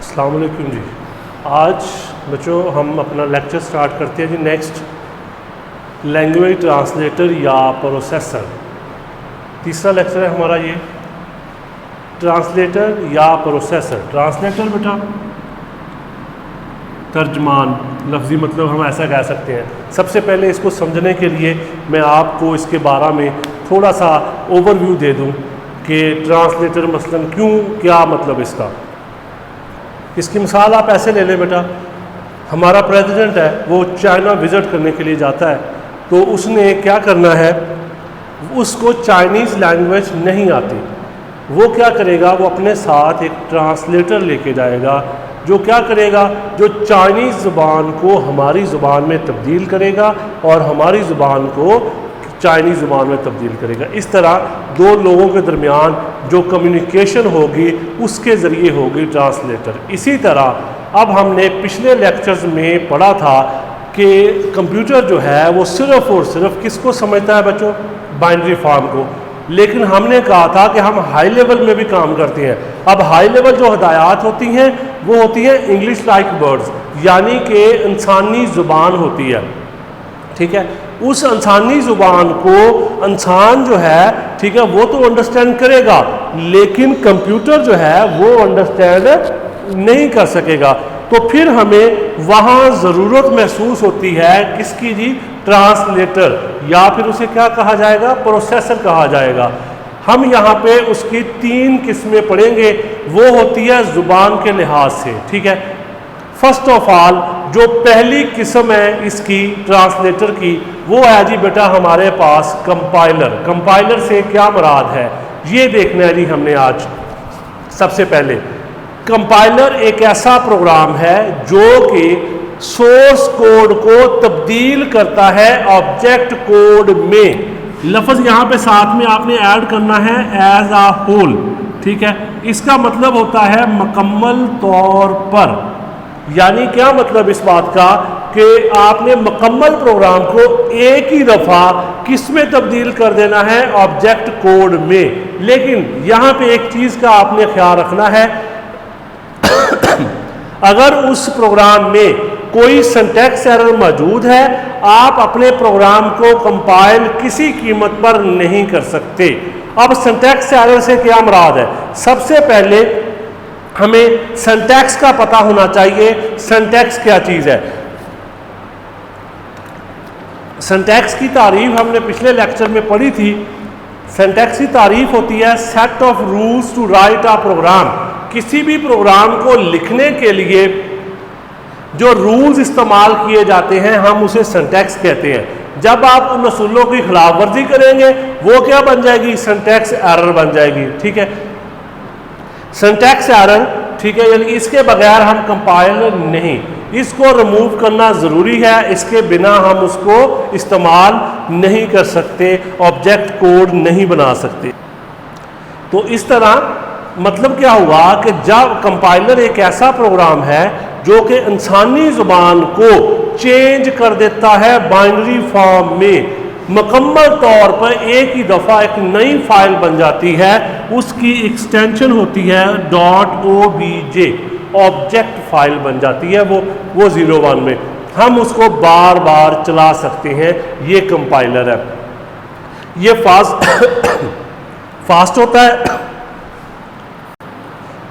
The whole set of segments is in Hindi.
अस्सलाम वालेकुम जी। आज बच्चों हम अपना लेक्चर स्टार्ट करते हैं जी। नेक्स्ट लैंग्वेज ट्रांसलेटर या प्रोसेसर, तीसरा लेक्चर है हमारा ये, ट्रांसलेटर या प्रोसेसर। ट्रांसलेटर बेटा तर्जमान, लफ्ज़ी मतलब हम ऐसा कह सकते हैं। सबसे पहले इसको समझने के लिए मैं आपको इसके बारे में थोड़ा सा ओवरव्यू दे दूं कि ट्रांसलेटर मसलन क्यों, क्या मतलब इसका। इसकी मिसाल आप ऐसे ले लें बेटा, हमारा प्रेसिडेंट है वो चाइना विज़िट करने के लिए जाता है, तो उसने क्या करना है, उसको चाइनीज़ लैंग्वेज नहीं आती। वो क्या करेगा, वो अपने साथ एक ट्रांसलेटर लेके जाएगा जो क्या करेगा, जो चाइनीज़ ज़ुबान को हमारी ज़ुबान में तब्दील करेगा और हमारी ज़ुबान को चाइनीज़ ज़ुबान में तब्दील करेगा। इस तरह दो लोगों के दरमियान जो कम्युनिकेशन होगी उसके ज़रिए होगी ट्रांसलेटर। इसी तरह अब हमने पिछले लेक्चर्स में पढ़ा था कि कंप्यूटर जो है वो सिर्फ़ और सिर्फ किसको समझता है बच्चों, बाइनरी फॉर्म को। लेकिन हमने कहा था कि हम हाई लेवल में भी काम करते हैं। अब हाई लेवल जो हदायत होती हैं वो होती है इंग्लिश लाइक वर्ड्स, यानी कि इंसानी ज़ुबान होती है, ठीक है। उस इंसानी ज़ुबान को इंसान जो है, ठीक है, वो तो अंडरस्टैंड करेगा, लेकिन कंप्यूटर जो है वो अंडरस्टैंड नहीं कर सकेगा। तो फिर हमें वहाँ ज़रूरत महसूस होती है किसकी जी, ट्रांसलेटर, या फिर उसे क्या कहा जाएगा, प्रोसेसर कहा जाएगा। हम यहाँ पे उसकी तीन किस्में पढ़ेंगे, वो होती है ज़ुबान के लिहाज से, ठीक है। फर्स्ट ऑफ ऑल जो पहली किस्म है इसकी ट्रांसलेटर की, वो है जी बेटा हमारे पास कंपाइलर। कंपाइलर से क्या मुराद है ये देखना है जी हमने आज। सबसे पहले कंपाइलर एक ऐसा प्रोग्राम है जो कि सोर्स कोड को तब्दील करता है ऑब्जेक्ट कोड में। लफ्ज़ यहाँ पे साथ में आपने ऐड करना है एज आ होल, ठीक है। इसका मतलब होता है मुकम्मल तौर पर। यानी क्या मतलब इस बात का कि आपने मुकम्मल प्रोग्राम को एक ही दफ़ा किस में तब्दील कर देना है, ऑब्जेक्ट कोड में। लेकिन यहाँ पे एक चीज़ का आपने ख्याल रखना है, अगर उस प्रोग्राम में कोई सिंटैक्स एरर मौजूद है, आप अपने प्रोग्राम को कंपाइल किसी कीमत पर नहीं कर सकते। अब सिंटैक्स एरर से क्या मुराद है, सबसे पहले हमें सिंटैक्स का पता होना चाहिए। सिंटैक्स क्या चीज़ है, सिंटैक्स की तारीफ हमने पिछले लेक्चर में पढ़ी थी। सिंटैक्स की तारीफ होती है set of rules to write a program. किसी भी प्रोग्राम को लिखने के लिए जो रूल्स इस्तेमाल किए जाते हैं हम उसे सिंटैक्स कहते हैं। जब आप उन असूलों की खिलाफ वर्जी करेंगे वो क्या बन जाएगी, सिंटैक्स एरर बन जाएगी, ठीक है। सिंटैक्स एरर, ठीक है, यानी इसके बगैर हम कंपाइल नहीं, इसको रिमूव करना ज़रूरी है, इसके बिना हम उसको इस्तेमाल नहीं कर सकते, ऑब्जेक्ट कोड नहीं बना सकते। तो इस तरह मतलब क्या हुआ कि जब कंपाइलर एक ऐसा प्रोग्राम है जो कि इंसानी ज़ुबान को चेंज कर देता है बाइनरी फॉर्म में, मुकम्मल तौर पर एक ही दफ़ा एक नई फाइल बन जाती है, उसकी एक्सटेंशन होती है .obj, ऑब्जेक्ट फाइल बन जाती है वो 01 में। हम उसको बार बार चला सकते हैं, ये कंपाइलर है। ये फास्ट होता है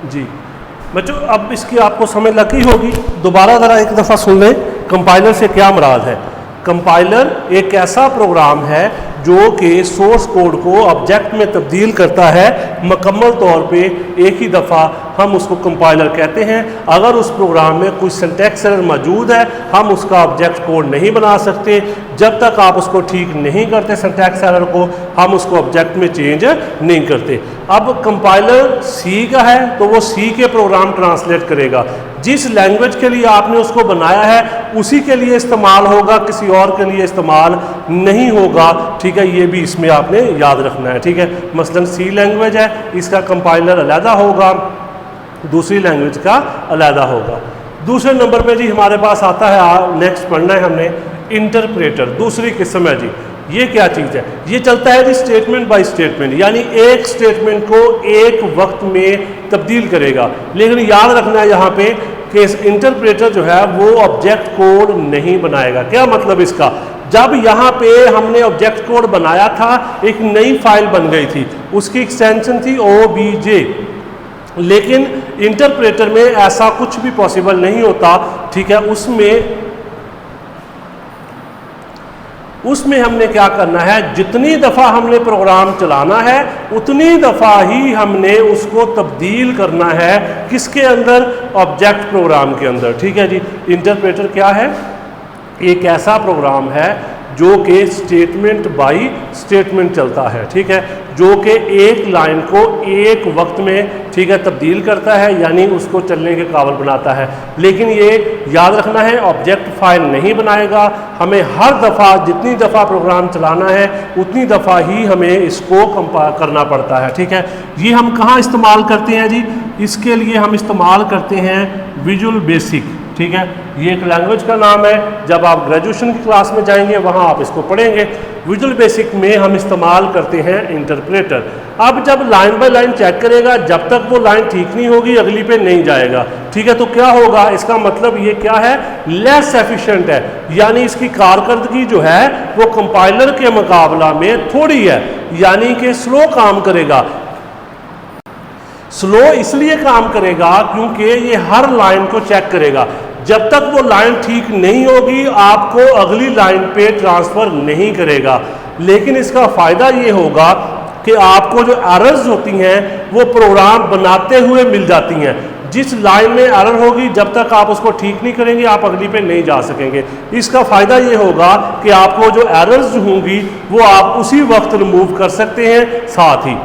जी बच्चों। अब इसकी आपको समझ लगी होगी, दोबारा ज़रा एक दफ़ा सुन लें कंपाइलर से क्या मुराद है। कंपाइलर एक ऐसा प्रोग्राम है जो कि सोर्स कोड को ऑब्जेक्ट में तब्दील करता है मुकम्मल तौर पे एक ही दफ़ा, हम उसको कंपाइलर कहते हैं। अगर उस प्रोग्राम में कोई सिंटैक्स एरर मौजूद है हम उसका ऑब्जेक्ट कोड नहीं बना सकते। जब तक आप उसको ठीक नहीं करते सिंटैक्स एरर को, हम उसको ऑब्जेक्ट में चेंज नहीं करते। अब कंपाइलर सी का है तो वो सी के प्रोग्राम ट्रांसलेट करेगा। जिस लैंग्वेज के लिए आपने उसको बनाया है उसी के लिए इस्तेमाल होगा, किसी और के लिए इस्तेमाल नहीं होगा, ठीक है। ये भी इसमें आपने याद रखना है, ठीक है। मसलन सी लैंग्वेज है, इसका कंपाइलर अलहदा होगा, दूसरी लैंग्वेज का अलहदा होगा। दूसरे नंबर पे जी हमारे पास आता है, नेक्स्ट पढ़ना है हमने, इंटरप्रेटर। दूसरी किस्म है जी, ये क्या चीज़ है? ये चलता है जी स्टेटमेंट बाय स्टेटमेंट, यानी एक स्टेटमेंट को एक वक्त में तब्दील करेगा। लेकिन याद रखना है यहाँ पे कि इंटरप्रेटर जो है वो ऑब्जेक्ट कोड नहीं बनाएगा। क्या मतलब इसका? जब यहाँ पे हमने ऑब्जेक्ट कोड बनाया था, एक नई फाइल बन गई थी, उसकी एक्सटेंशन थी OBJ, लेकिन इंटरप्रेटर में ऐसा कुछ भी पॉसिबल नहीं होता, ठीक है। उसमें हमने क्या करना है, जितनी दफ़ा हमने प्रोग्राम चलाना है उतनी दफ़ा ही हमने उसको तब्दील करना है, किसके अंदर? ऑब्जेक्ट प्रोग्राम के अंदर, ठीक है जी। इंटरप्रेटर क्या है? एक ऐसा प्रोग्राम है जो कि स्टेटमेंट बाय स्टेटमेंट चलता है, ठीक है, जो कि एक लाइन को एक वक्त में, ठीक है, तब्दील करता है, यानी उसको चलने के काबिल बनाता है। लेकिन ये याद रखना है, ऑब्जेक्ट फाइल नहीं बनाएगा। हमें हर दफ़ा जितनी दफ़ा प्रोग्राम चलाना है उतनी दफ़ा ही हमें इसको कंपाइल करना पड़ता है, ठीक है। ये हम कहाँ इस्तेमाल करते हैं जी? इसके लिए हम इस्तेमाल करते हैं विजुअल बेसिक, ठीक है। ये एक लैंग्वेज का नाम है, जब आप ग्रेजुएशन की क्लास में जाएंगे वहाँ आप इसको पढ़ेंगे। विजुअल बेसिक में हम इस्तेमाल करते हैं इंटरप्रेटर। अब जब लाइन बाय लाइन चेक करेगा, जब तक वो लाइन ठीक नहीं होगी अगली पे नहीं जाएगा, ठीक है। तो क्या होगा? इसका मतलब ये क्या है? लेस एफिशिएंट है, यानी इसकी कारकर्दगी जो है वो कंपाइलर के मुकाबला में थोड़ी है, यानी कि स्लो काम करेगा। स्लो इसलिए काम करेगा क्योंकि ये हर लाइन को चेक करेगा। जब तक वो लाइन ठीक नहीं होगी आपको अगली लाइन पे ट्रांसफ़र नहीं करेगा। लेकिन इसका फ़ायदा ये होगा कि आपको जो एरर्स होती हैं वो प्रोग्राम बनाते हुए मिल जाती हैं। जिस लाइन में एरर होगी जब तक आप उसको ठीक नहीं करेंगे आप अगली पे नहीं जा सकेंगे। इसका फ़ायदा ये होगा कि आपको जो एरर्स होंगी वो आप उसी वक्त रिमूव कर सकते हैं साथ ही।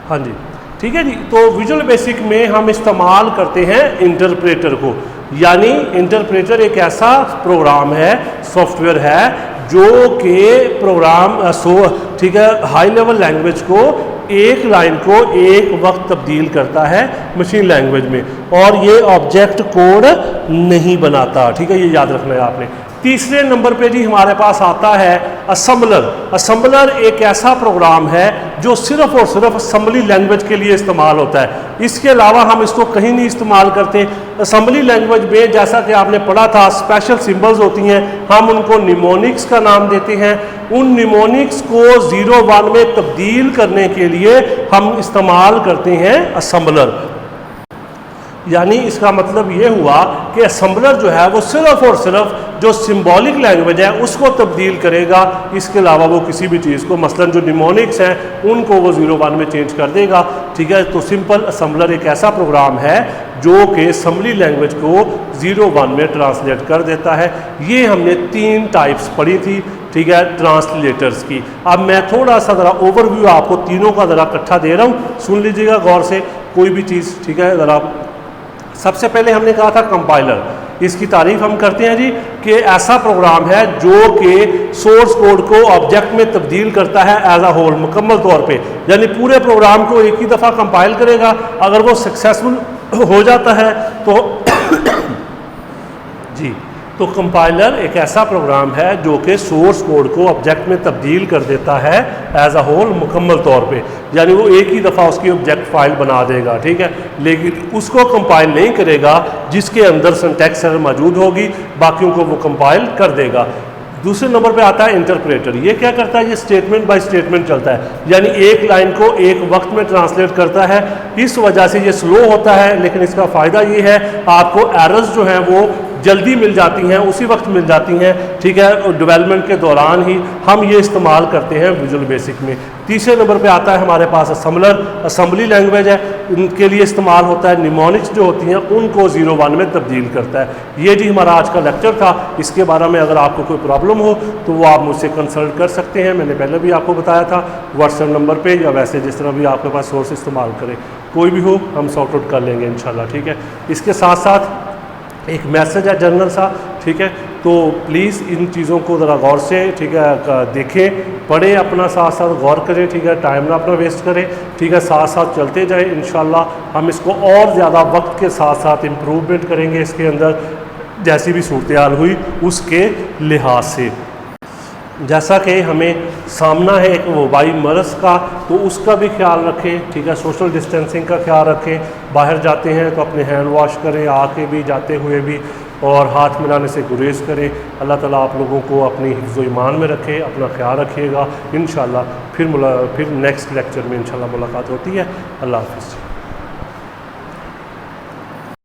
हाँ जी, ठीक है जी। तो विजुअल बेसिक में हम इस्तेमाल करते हैं इंटरप्रेटर को, यानी इंटरप्रेटर एक ऐसा प्रोग्राम है, सॉफ्टवेयर है जो कि प्रोग्राम ठीक है, हाई लेवल लैंग्वेज को, एक लाइन को एक वक्त तब्दील करता है मशीन लैंग्वेज में, और ये ऑब्जेक्ट कोड नहीं बनाता, ठीक है। ये याद रखना है आपने। तीसरे नंबर पे जी हमारे पास आता है असम्बलर। असम्बलर एक ऐसा प्रोग्राम है जो सिर्फ और सिर्फ असम्बली लैंग्वेज के लिए इस्तेमाल होता है, इसके अलावा हम इसको कहीं नहीं इस्तेमाल करते। असम्बली लैंग्वेज में जैसा कि आपने पढ़ा था स्पेशल सिंबल्स होती हैं, हम उनको निमोनिक्स का नाम देते हैं। उन निमोनिक्स को 0-1 में तब्दील करने के लिए हम इस्तेमाल करते हैं असम्बलर। यानी इसका मतलब ये हुआ कि असम्बलर जो है वो सिर्फ और सिर्फ जो सिंबॉलिक लैंग्वेज है उसको तब्दील करेगा, इसके अलावा वो किसी भी चीज़ को, मसलन जो निमोनिक्स हैं उनको वो 0-1 में चेंज कर देगा, ठीक है। तो सिंपल असम्बलर एक ऐसा प्रोग्राम है जो कि असम्बली लैंग्वेज को 0-1 में ट्रांसलेट कर देता है। ये हमने 3 टाइप्स पढ़ी थी, ठीक है, ट्रांसलेटर्स की। अब मैं थोड़ा सा ज़रा ओवरव्यू आपको तीनों का ज़रा इकट्ठा दे रहा हूँ, सुन लीजिएगा गौर से कोई भी चीज़, ठीक है। ज़रा सबसे पहले हमने कहा था कंपाइलर, इसकी तारीफ हम करते हैं जी कि ऐसा प्रोग्राम है जो कि सोर्स कोड को ऑब्जेक्ट में तब्दील करता है एज अ होल, मुकम्मल तौर पे, यानी पूरे प्रोग्राम को एक ही दफ़ा कंपाइल करेगा। अगर वो सक्सेसफुल हो जाता है तो जी, तो कंपाइलर एक ऐसा प्रोग्राम है जो कि सोर्स कोड को ऑब्जेक्ट में तब्दील कर देता है एज अ होल, मुकम्मल तौर पे, यानी वो एक ही दफ़ा उसकी ऑब्जेक्ट फाइल बना देगा, ठीक है। लेकिन उसको कंपाइल नहीं करेगा जिसके अंदर सिंटैक्स एरर मौजूद होगी, बाकियों को वो कंपाइल कर देगा। दूसरे नंबर पे आता है इंटरप्रेटर। ये क्या करता है? ये स्टेटमेंट बाय स्टेटमेंट चलता है, यानी एक लाइन को एक वक्त में ट्रांसलेट करता है। इस वजह से ये स्लो होता है, लेकिन इसका फ़ायदा ये है आपको एरर्स जो हैं वो जल्दी मिल जाती हैं, उसी वक्त मिल जाती हैं, ठीक है। डेवलपमेंट के दौरान ही हम ये इस्तेमाल करते हैं विजुअल बेसिक में। तीसरे नंबर पे आता है हमारे पास असम्बलर। असम्बली लैंग्वेज है, इनके लिए इस्तेमाल होता है। निमोनिक्स जो होती हैं उनको 0-1 में तब्दील करता है। ये जी हमारा आज का लेक्चर था। इसके बारे में अगर आपको कोई प्रॉब्लम हो तो वो आप मुझसे कंसल्ट कर सकते हैं। मैंने पहले भी आपको बताया था, व्हाट्सएप नंबर पर, या वैसे जिस तरह भी आपके पास सोर्स इस्तेमाल करें, कोई भी हो हम सॉर्ट आउट कर लेंगे इंशाल्लाह, ठीक है। इसके साथ साथ एक मैसेज है जनरल सा, ठीक है। तो प्लीज़ इन चीज़ों को ज़रा गौर से, ठीक है, देखें, पढ़ें, अपना साथ साथ गौर करें, ठीक है। टाइम ना अपना वेस्ट करें, ठीक है। साथ साथ चलते जाएं, इंशाल्लाह हम इसको और ज़्यादा वक्त के साथ साथ इम्प्रूवमेंट करेंगे इसके अंदर, जैसी भी सूरत हाल हुई उसके लिहाज से। जैसा कि हमें सामना है एक वबाई मरज़ का, तो उसका भी ख्याल रखें, ठीक है। सोशल डिस्टेंसिंग का ख्याल रखें, बाहर जाते हैं तो अपने हैंड वॉश करें, आके भी जाते हुए भी, और हाथ मिलाने से गुरेज करें। अल्लाह ताला आप लोगों को अपनी हिफ्ज़ व ईमान में रखे, अपना ख्याल रखिएगा। इंशाअल्लाह फिर नेक्स्ट लेक्चर में इंशाअल्लाह मुलाकात होती है। अल्लाह हाफ़िज़।